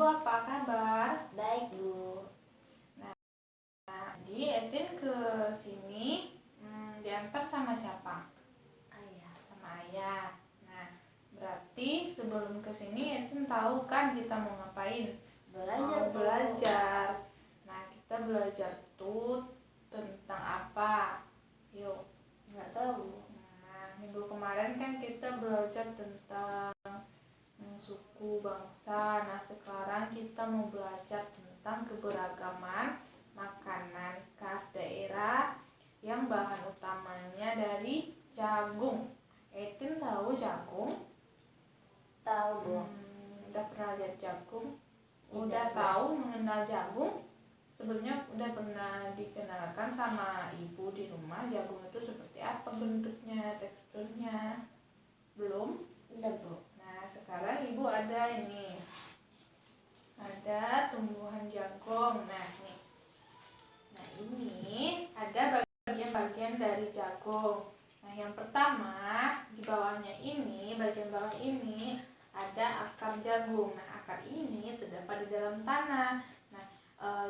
Ibu apa kabar? Baik, Bu. Nah, jadi Etin ke sini diantar sama siapa? Ayah. Sama ayah. Nah, berarti sebelum ke sini Etin tahu kan kita mau ngapain? Belajar, Bu. Belajar. Nah, kita belajar tuh tentang apa? Yuk. Nggak tahu. Nah, minggu kemarin kan kita belajar tentang suku bangsa. Nah, sekarang kita mau belajar tentang keberagaman makanan khas daerah yang bahan utamanya dari jagung. Etin tahu jagung? Tahu, Bu. Udah pernah lihat jagung? Tidak, Udah Bu. tahu mengenal jagung? Sebelumnya udah pernah dikenalkan sama ibu di rumah jagung itu seperti apa bentuknya, teksturnya? Belum? Udah, Bu. Nah, sekarang ibu ada ini. Ada tumbuhan jagung. Nah, nih. Nah, ini ada bagian-bagian dari jagung. Nah, yang pertama di bawahnya ini, bagian bawah ini ada akar jagung. Nah, akar ini terdapat di dalam tanah. Nah,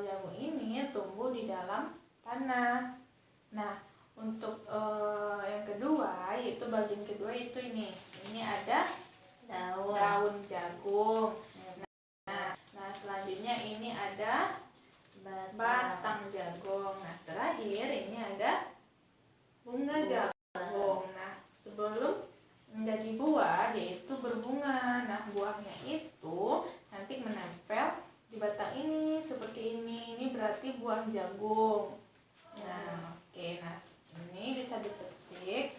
jagung ini tumbuh di dalam tanah. Nah, untuk yang kedua, yaitu bagian kedua itu ini. Ini ada daun jagung. Nah, selanjutnya ini ada batang jagung. Nah, terakhir ini ada bunga jagung. Nah, sebelum menjadi buah, yaitu berbunga. Nah, buahnya itu nanti menempel di batang ini seperti ini. Ini berarti buah jagung. Nah, oke. Nah, ini bisa dipetik.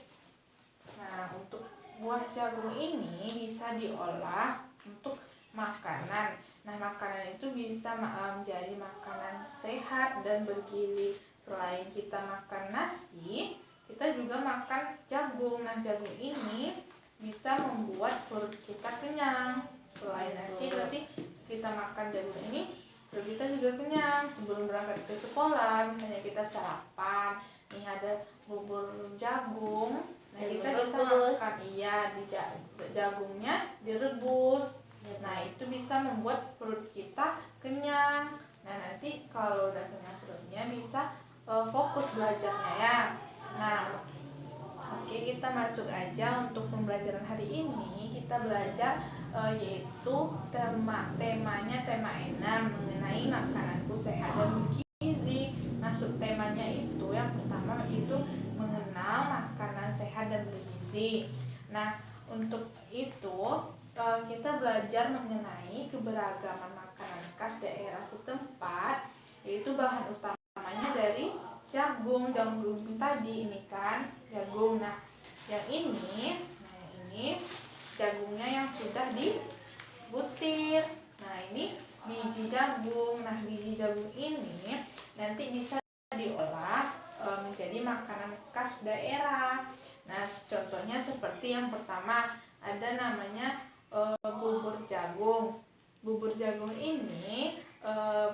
Nah, untuk buah jagung ini bisa diolah untuk makanan. Nah, makanan itu bisa menjadi makanan sehat dan bergizi. Selain kita makan nasi, kita juga makan jagung. Nah, jagung ini bisa membuat perut kita kenyang. Selain nasi, berarti kita makan jagung ini, perut kita juga kenyang. Sebelum berangkat ke sekolah, misalnya kita sarapan, nih ada bubur jagung. Nah, kita bisa makan, di jagungnya direbus. Nah, itu bisa membuat perut kita kenyang. Nah, nanti kalau udah kenyang perutnya bisa fokus belajarnya ya. Nah, oke, kita masuk aja untuk pembelajaran hari ini. Kita belajar yaitu temanya tema 6 mengenai makananku sehat dan bergizi. Nah, subtemanya itu yang pertama itu mengenal makanan sehat dan bergizi. Nah, untuk itu kita belajar mengenai keberagaman makanan khas daerah setempat, yaitu bahan utamanya dari jagung tadi ini kan jagung. Nah, yang ini, jagungnya yang sudah dibutir. Nah, ini biji jagung. Nah, biji jagung ini nanti bisa diolah menjadi makanan khas daerah. Nah, contohnya seperti yang pertama ada namanya bubur jagung. Bubur jagung ini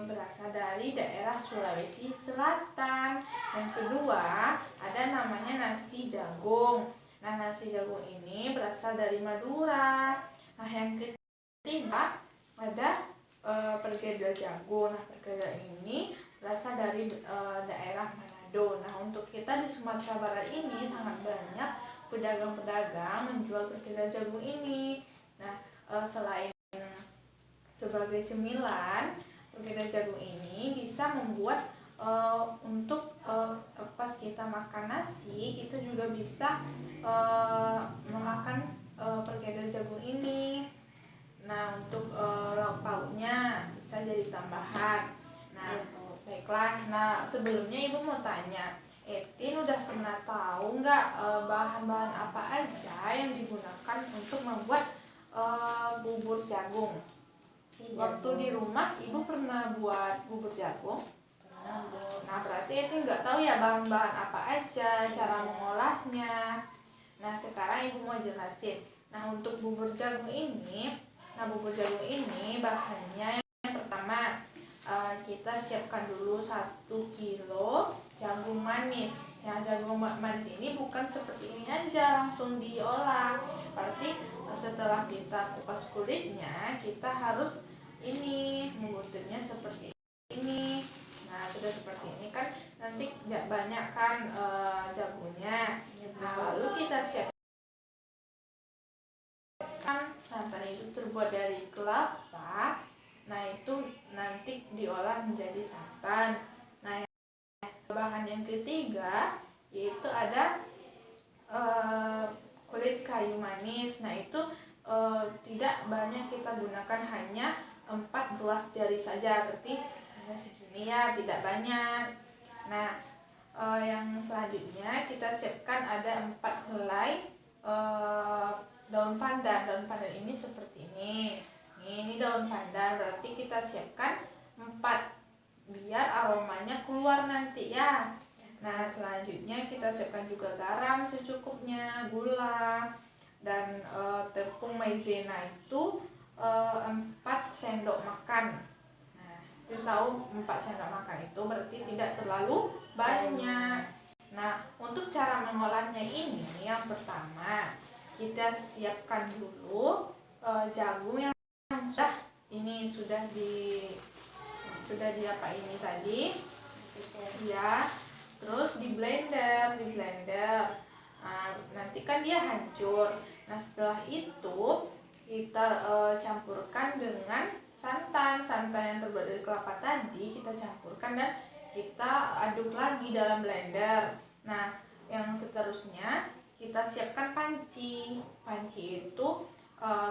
berasal dari daerah Sulawesi Selatan. Yang kedua ada namanya nasi jagung. Nah, nasi jagung ini berasal dari Madura. Nah, yang ketiga ada perkedel jagung. Nah, perkedel ini berasal dari daerah Manado. Nah, untuk kita di Sumatera Barat ini sangat banyak pedagang-pedagang menjual perkedel jagung ini. Nah, selain sebagai cemilan, perkedel jagung ini bisa membuat untuk pas kita makan nasi, kita juga bisa memakan perkedel jagung ini. Nah, untuk lauk pauknya bisa jadi tambahan. Nah, baiklah. Nah, sebelumnya ibu mau tanya, Etin udah pernah tahu nggak bahan-bahan apa aja yang digunakan untuk membuat bubur jagung? Waktu di rumah ibu pernah buat bubur jagung? Pernah, Bu. Nah, berarti Etin nggak tahu ya bahan-bahan apa aja, cara mengolahnya. Nah, sekarang ibu mau jelasin. Nah, untuk bubur jagung ini, bahannya yang pertama kita siapkan dulu 1 kilo jagung manis. Yang jagung manis ini bukan seperti ini aja langsung diolah. Berarti setelah kita kupas kulitnya, kita harus ini, membututnya seperti ini. Nah, sudah seperti ini kan nanti banyak kan jagonya. Nah, lalu kita siapkan santan itu terbuat dari kelapa. Nah, itu nanti diolah menjadi santan. Nah, bahan yang ketiga yaitu ada kulit kayu manis. Nah, itu tidak banyak kita gunakan, hanya 4 ruas jari saja, berarti hanya segini ya, tidak banyak. Nah, yang selanjutnya kita siapkan ada 4 helai daun pandan. Daun pandan ini seperti ini. Ini daun pandan, berarti kita siapkan 4 biar aromanya keluar nanti ya. Nah, selanjutnya kita siapkan juga garam secukupnya, gula, dan tepung maizena itu 4 sendok makan. Nah, kita tahu 4 sendok makan itu berarti tidak terlalu banyak. Nah, untuk cara mengolahnya ini, yang pertama kita siapkan dulu jagung yang sudah di apa ini tadi ya, terus di blender. Nah, nanti kan dia hancur. Nah, setelah itu kita campurkan dengan santan yang terbuat dari kelapa tadi, kita campurkan dan kita aduk lagi dalam blender. Nah, yang seterusnya kita siapkan panci itu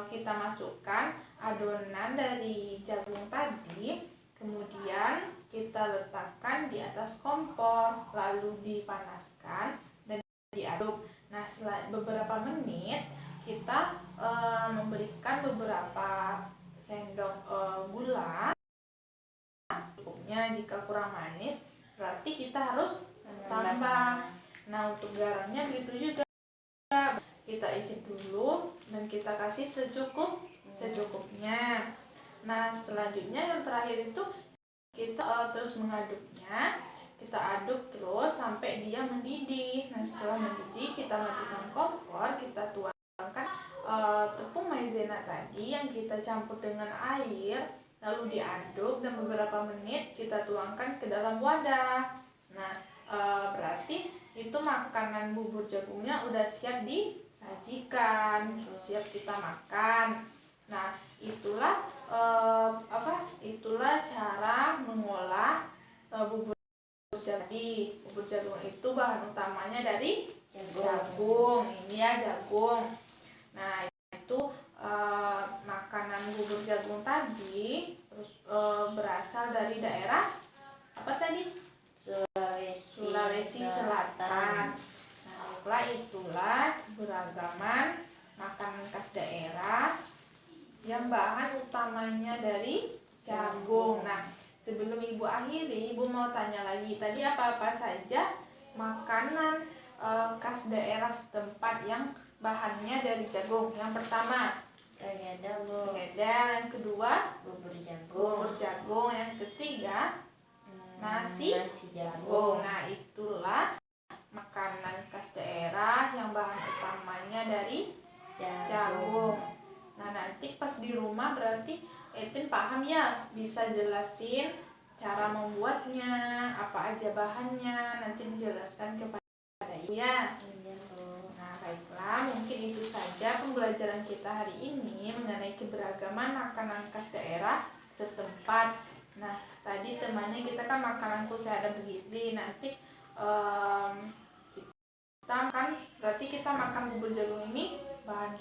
kita masukkan adonan dari jagung tadi, kemudian kita letakkan di atas kompor, lalu dipanaskan dan diaduk. Nah, setelah beberapa menit kita memberikan beberapa sendok gula cukupnya. Jika kurang manis berarti kita harus tambah. Nah, untuk garamnya begitu juga, kita icip dulu dan kita kasih secukupnya. Nah, selanjutnya yang terakhir itu kita terus mengaduknya. Kita aduk terus sampai dia mendidih. Nah, setelah mendidih kita matikan kompor, kita tuangkan tepung maizena tadi yang kita campur dengan air, lalu diaduk dan beberapa menit kita tuangkan ke dalam wadah. Nah, berarti itu makanan bubur jagungnya udah siap disajikan, siap kita makan. Nah, itulah cara mengolah bubur jagung. Bubur jagung itu bahan utamanya dari jagung. Ini ya, jagung. Nah, itu makanan bubur jagung tadi terus berasal dari daerah apa tadi? Sulawesi Selatan. Nah, itulah beragaman makanan khas daerah yang bahan utamanya dari jagung. Nah, sebelum Ibu akhiri, Ibu mau tanya lagi, tadi apa-apa saja makanan khas daerah setempat yang bahannya dari jagung? Yang pertama Regedel, yang kedua bubur jagung, yang ketiga nasi jagung. Nah, itulah makanan khas daerah yang bahan utamanya dari jagung. Nah, nanti pas di rumah berarti Etin paham ya, bisa jelasin cara membuatnya, apa aja bahannya, nanti dijelaskan kepada Ibu ya. Nah, baiklah, mungkin itu saja pembelajaran kita hari ini mengenai keberagaman makanan khas daerah setempat. Nah, tadi temannya kita kan makanan sehat dan bergizi. Nanti kita makan, berarti kita makan bubur jagung ini badan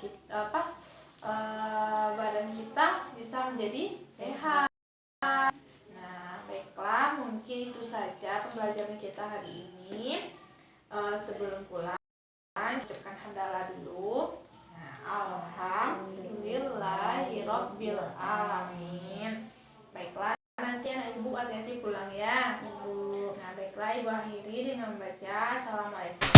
kita bisa menjadi sehat. Nah, baiklah, mungkin itu saja pembelajaran kita hari ini. Sebelum pulang, ucapkan hamdalah dulu. Nah, alhamdulillahirabbil alamin. Baiklah, nanti anak Ibu hati-hati pulang ya. Nah, baiklah, Ibu akhiri dengan membaca Assalamualaikum